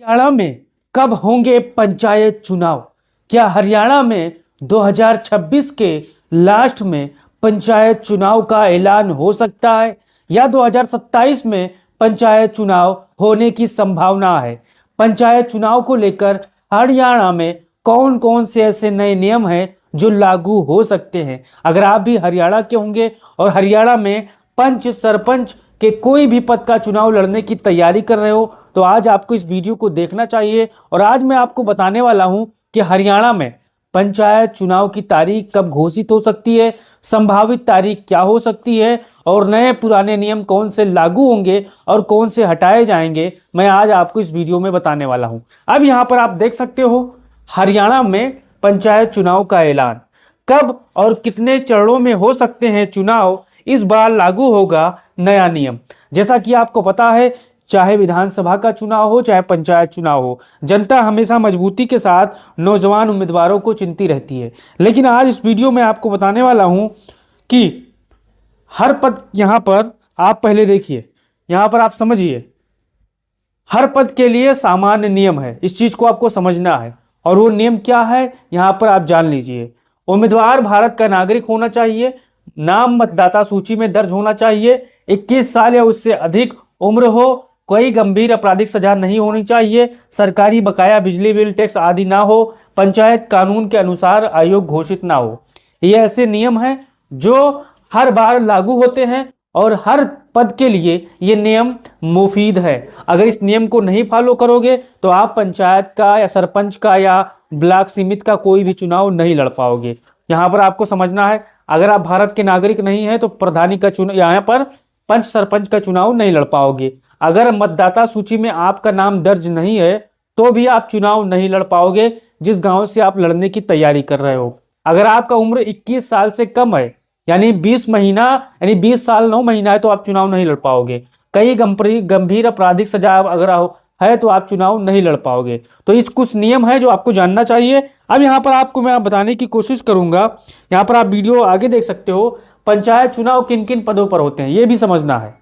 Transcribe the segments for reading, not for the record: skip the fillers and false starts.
हरियाणा में कब होंगे पंचायत चुनाव? क्या हरियाणा में 2026 के लास्ट में पंचायत चुनाव का ऐलान हो सकता है या 2027 में पंचायत चुनाव होने की संभावना है? पंचायत चुनाव को लेकर हरियाणा में कौन कौन से ऐसे नए नियम हैं जो लागू हो सकते हैं? अगर आप भी हरियाणा के होंगे और हरियाणा में पंच सरपंच के कोई भी पद का चुनाव लड़ने की तैयारी कर रहे हो तो आज आपको इस वीडियो को देखना चाहिए। और आज मैं आपको बताने वाला हूं कि हरियाणा में पंचायत चुनाव की तारीख कब घोषित हो सकती है, संभावित तारीख क्या हो सकती है और नए पुराने नियम कौन से लागू होंगे और कौन से हटाए जाएंगे, मैं आज आपको इस वीडियो में बताने वाला हूं। अब यहां पर आप देख सकते हो हरियाणा में पंचायत चुनाव का ऐलान कब और कितने चरणों में हो सकते हैं चुनाव, इस बार लागू होगा नया नियम। जैसा कि आपको पता है, चाहे विधानसभा का चुनाव हो चाहे पंचायत चुनाव हो, जनता हमेशा मजबूती के साथ नौजवान उम्मीदवारों को चुनती रहती है। लेकिन आज इस वीडियो में आपको बताने वाला हूं कि हर पद, यहां पर आप पहले देखिए, यहां पर आप समझिए, हर पद के लिए सामान्य नियम है, इस चीज को आपको समझना है। और वो नियम क्या है यहां पर आप जान लीजिए। उम्मीदवार भारत का नागरिक होना चाहिए, नाम मतदाता सूची में दर्ज होना चाहिए, 21 साल या उससे अधिक उम्र हो, कोई गंभीर आपराधिक सजा नहीं होनी चाहिए, सरकारी बकाया बिजली बिल टैक्स आदि ना हो, पंचायत कानून के अनुसार आयोग घोषित ना हो। ये ऐसे नियम हैं जो हर बार लागू होते हैं और हर पद के लिए ये नियम मुफीद है। अगर इस नियम को नहीं फॉलो करोगे तो आप पंचायत का या सरपंच का या ब्लॉक समिति का कोई भी चुनाव नहीं लड़ पाओगे। यहाँ पर आपको समझना है, अगर आप भारत के नागरिक नहीं हैं तो प्रधानी का चुनाव, यहाँ पर पंच सरपंच का चुनाव नहीं लड़ पाओगे। अगर मतदाता सूची में आपका नाम दर्ज नहीं है तो भी आप चुनाव नहीं लड़ पाओगे जिस गांव से आप लड़ने की तैयारी कर रहे हो। अगर आपका उम्र 21 साल से कम है, यानी 20 महीना, यानी 20 साल 9 महीना है, तो आप चुनाव नहीं लड़ पाओगे। कई गंभीर आपराधिक सजा अगर है तो आप चुनाव नहीं लड़ पाओगे। तो इस कुछ नियम है जो आपको जानना चाहिए। अब यहाँ पर आपको मैं बताने की कोशिश करूंगा, यहाँ पर आप वीडियो आगे देख सकते हो, पंचायत चुनाव किन किन पदों पर होते हैं ये भी समझना है।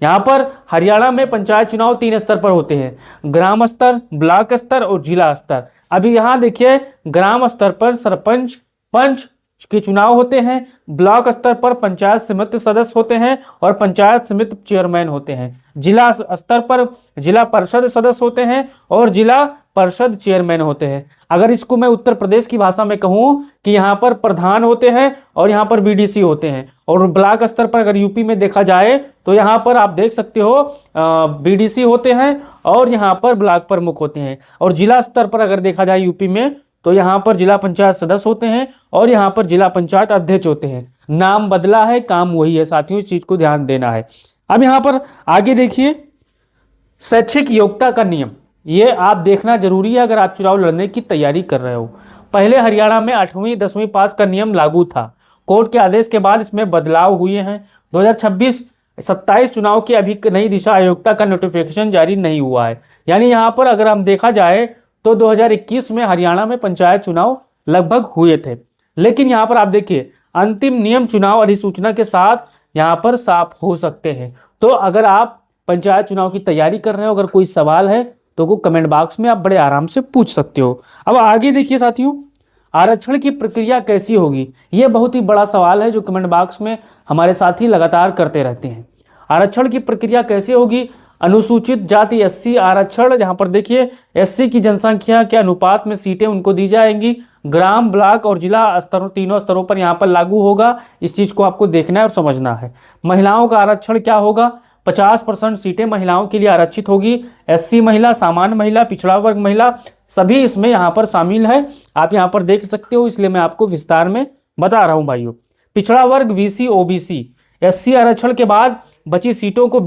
यहाँ पर हरियाणा में पंचायत चुनाव 3 स्तर पर होते हैं, ग्राम स्तर, ब्लॉक स्तर और जिला स्तर। अभी यहाँ देखिए, ग्राम स्तर पर सरपंच पंच के चुनाव होते हैं, ब्लॉक स्तर पर पंचायत समिति सदस्य होते हैं और पंचायत समिति चेयरमैन होते हैं, जिला स्तर पर जिला परिषद सदस्य होते हैं और जिला परिषद चेयरमैन होते हैं। अगर इसको मैं उत्तर प्रदेश की भाषा में कहूँ कि यहाँ पर प्रधान होते हैं और यहाँ पर बीडीसी होते हैं। और ब्लॉक स्तर पर अगर यूपी में देखा जाए तो यहाँ पर आप देख सकते हो बीडीसी होते हैं और यहाँ पर ब्लॉक प्रमुख होते हैं। और जिला स्तर पर अगर देखा जाए यूपी में तो यहाँ पर जिला पंचायत सदस्य होते हैं और यहाँ पर जिला पंचायत अध्यक्ष होते हैं। नाम बदला है, काम वही है साथियों, इस चीज को ध्यान देना है। अब यहाँ पर आगे देखिए, शैक्षिक योग्यता का नियम, ये आप देखना जरूरी है अगर आप चुनाव लड़ने की तैयारी कर रहे हो। पहले हरियाणा में 8वीं 10वीं पास का नियम लागू था, कोर्ट के आदेश के बाद इसमें बदलाव हुए हैं। 2026-27 चुनाव की अभी नई दिशा आयोगता का नोटिफिकेशन जारी नहीं हुआ है। यानी यहाँ पर अगर हम देखा जाए तो 2021 में हरियाणा में पंचायत चुनाव लगभग हुए थे। लेकिन यहाँ पर आप देखिए, अंतिम नियम चुनाव अधिसूचना के साथ यहाँ पर साफ हो सकते हैं। तो अगर आप पंचायत चुनाव की तैयारी कर रहे हो, अगर कोई सवाल है तो वो कमेंट बॉक्स में आप बड़े आराम से पूछ सकते हो। अब आगे देखिए साथियों, आरक्षण की प्रक्रिया कैसी होगी, ये बहुत ही बड़ा सवाल है जो कमेंट बॉक्स में हमारे साथी लगातार करते रहते हैं। आरक्षण की प्रक्रिया कैसे होगी? अनुसूचित जाति एससी आरक्षण, जहां पर देखिए एससी की जनसंख्या के अनुपात में सीटें उनको दी जाएंगी। ग्राम, ब्लॉक और जिला स्तरों, तीनों स्तरों पर यहाँ पर लागू होगा। इस चीज को आपको देखना है और समझना है। महिलाओं का आरक्षण क्या होगा? 50% सीटें महिलाओं के लिए आरक्षित होगी। एससी महिला, सामान्य महिला, पिछड़ा वर्ग महिला, सभी इसमें यहाँ पर शामिल है। आप यहाँ पर देख सकते हो, इसलिए मैं आपको विस्तार में बता रहा हूँ भाइयों। पिछड़ा वर्ग बीसी, ओबीसी, एससी आरक्षण के बाद बची सीटों को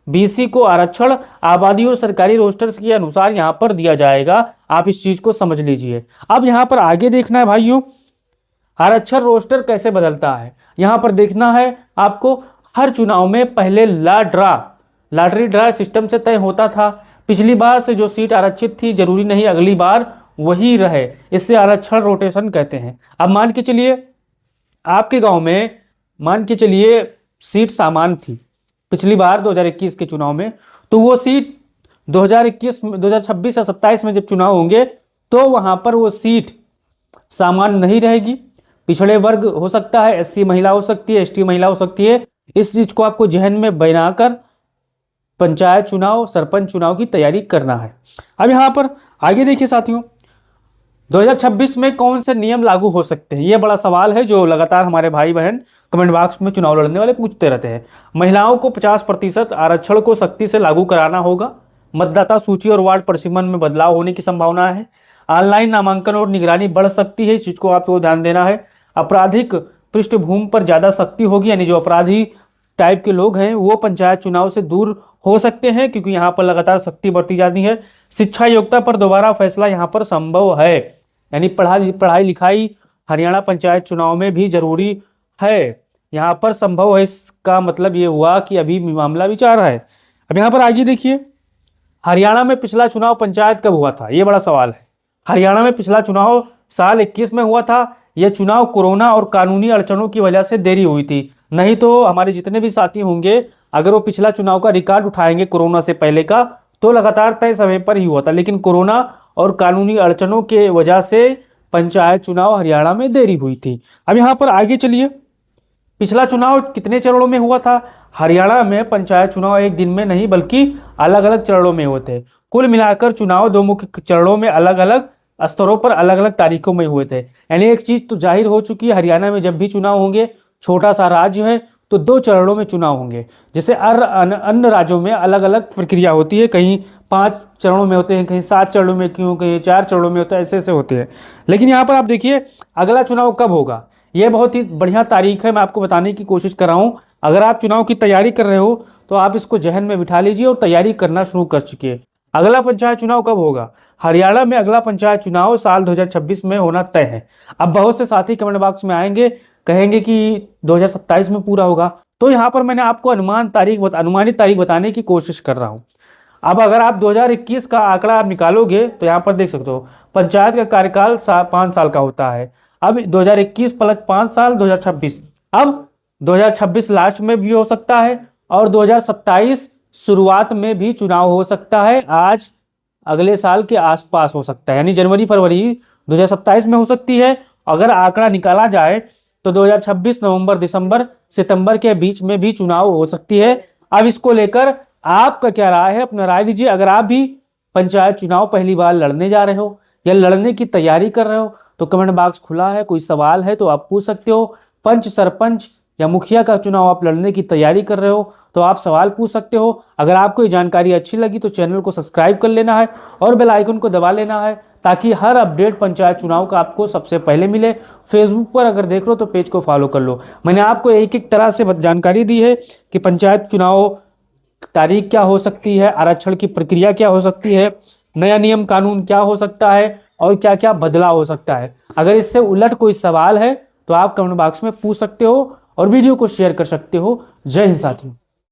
बीसी को आरक्षण आबादी और सरकारी रोस्टर्स के अनुसार यहाँ पर दिया जाएगा। आप इस चीज को समझ लीजिए। अब यहाँ पर आगे देखना है भाइयों, आरक्षण रोस्टर कैसे बदलता है। यहाँ पर देखना है आपको, हर चुनाव में पहले लॉटरी ड्रा सिस्टम से तय होता था। पिछली बार से जो सीट आरक्षित थी जरूरी नहीं अगली बार वही रहे, इससे आरक्षण रोटेशन कहते हैं। अब मान के चलिए आपके गांव में मान के चलिए सीट सामान्य थी पिछली बार 2021 के चुनाव में, तो वो सीट 2021 में, 2026 या 27 में जब चुनाव होंगे तो वहां पर वो सीट सामान्य नहीं रहेगी, पिछड़े वर्ग हो सकता है, एससी महिला हो सकती है, एसटी महिला हो सकती है। इस चीज को आपको जहन में बनाकर पंचायत चुनाव, सरपंच चुनाव की तैयारी करना है। अब यहाँ पर आगे देखिए साथियों, 2026 में कौन से नियम लागू हो सकते हैं, ये बड़ा सवाल है जो लगातार हमारे भाई बहन कमेंट बॉक्स में चुनाव लड़ने वाले पूछते रहते हैं। महिलाओं को 50% आरक्षण को सख्ती से लागू कराना होगा। मतदाता सूची और वार्ड परिसीमन में बदलाव होने की संभावना है। ऑनलाइन नामांकन और निगरानी बढ़ सकती है, इस चीज को आपको ध्यान देना है। आपराधिक पृष्ठभूमि पर ज्यादा सख्ती होगी, यानी जो अपराधी टाइप के लोग हैं वो पंचायत चुनाव से दूर हो सकते हैं, क्योंकि यहाँ पर लगातार सख्ती बढ़ती जाती है। शिक्षा योग्यता पर दोबारा फैसला यहाँ पर संभव है, यानी पढ़ाई लिखाई हरियाणा पंचायत चुनाव में भी जरूरी है, यहाँ पर संभव है। इसका मतलब ये हुआ कि अभी मामला विचार है। अब यहाँ पर आगे देखिए, हरियाणा में पिछला चुनाव पंचायत कब हुआ था, ये बड़ा सवाल है। हरियाणा में पिछला चुनाव साल 21 में हुआ था। यह चुनाव कोरोना और कानूनी अड़चनों की वजह से देरी हुई थी, नहीं तो हमारे जितने भी साथी होंगे अगर वो पिछला चुनाव का रिकॉर्ड उठाएंगे कोरोना से पहले का, तो लगातार तय समय पर ही हुआ था। लेकिन कोरोना और कानूनी अड़चनों के वजह से पंचायत चुनाव हरियाणा में देरी हुई थी। अब यहाँ पर आगे चलिए, पिछला चुनाव कितने चरणों में हुआ था। हरियाणा में पंचायत चुनाव एक दिन में नहीं बल्कि अलग अलग चरणों में होते हैं। कुल मिलाकर चुनाव 2 मुख्य चरणों में अलग अलग स्तरों पर अलग अलग तारीखों में हुए थे। यानी एक चीज तो जाहिर हो चुकी है, हरियाणा में जब भी चुनाव होंगे, छोटा सा राज्य है तो 2 चरणों में चुनाव होंगे। जैसे अन्य राज्यों में अलग अलग प्रक्रिया होती है, कहीं 5 चरणों में होते हैं, कहीं 7 चरणों में, क्यों कहीं 4 चरणों में होता है, ऐसे ऐसे होते हैं। लेकिन यहाँ पर आप देखिए अगला चुनाव कब होगा, ये बहुत ही बढ़िया तारीख है, मैं आपको बताने की कोशिश कर रहा हूँ। अगर आप चुनाव की तैयारी कर रहे हो तो आप इसको जहन में बिठा लीजिए और तैयारी करना शुरू कर चुके। अगला पंचायत चुनाव कब होगा, हरियाणा में अगला पंचायत चुनाव साल 2026 में होना तय है। अब बहुत से साथी कमेंट बॉक्स में आएंगे, कहेंगे कि 2027 में पूरा होगा, तो यहाँ पर मैंने आपको अनुमानित तारीख बताने की कोशिश कर रहा हूँ। अब अगर आप 2021 का आंकड़ा आप निकालोगे तो यहाँ पर देख सकते हो पंचायत का कार्यकाल 5 साल का होता है। अब 2021 प्लस 5 साल 2026, अब 2026 लास्ट में भी हो सकता है और 2027 शुरुआत में भी चुनाव हो सकता है, आज अगले साल के आसपास हो सकता है, यानी जनवरी फरवरी 2027 में हो सकती है। अगर आंकड़ा निकाला जाए तो 2026 नवंबर दिसंबर सितंबर के बीच में भी चुनाव हो सकती है। अब इसको लेकर आपका क्या राय है, अपना राय दीजिए। अगर आप भी पंचायत चुनाव पहली बार लड़ने जा रहे हो या लड़ने की तैयारी कर रहे हो तो कमेंट बॉक्स खुला है, कोई सवाल है तो आप पूछ सकते हो। पंच, सरपंच या मुखिया का चुनाव आप लड़ने की तैयारी कर रहे हो तो आप सवाल पूछ सकते हो। अगर आपको ये जानकारी अच्छी लगी तो चैनल को सब्सक्राइब कर लेना है और बेल आइकन को दबा लेना है, ताकि हर अपडेट पंचायत चुनाव का आपको सबसे पहले मिले। फेसबुक पर अगर देख लो तो पेज को फॉलो कर लो। मैंने आपको एक एक तरह से जानकारी दी है कि पंचायत चुनाव तारीख क्या हो सकती है, आरक्षण की प्रक्रिया क्या हो सकती है, नया नियम कानून क्या हो सकता है और क्या क्या बदलाव हो सकता है। अगर इससे उलट कोई सवाल है तो आप कमेंट बॉक्स में पूछ सकते हो और वीडियो को शेयर कर सकते हो। जय हिंद साथियों।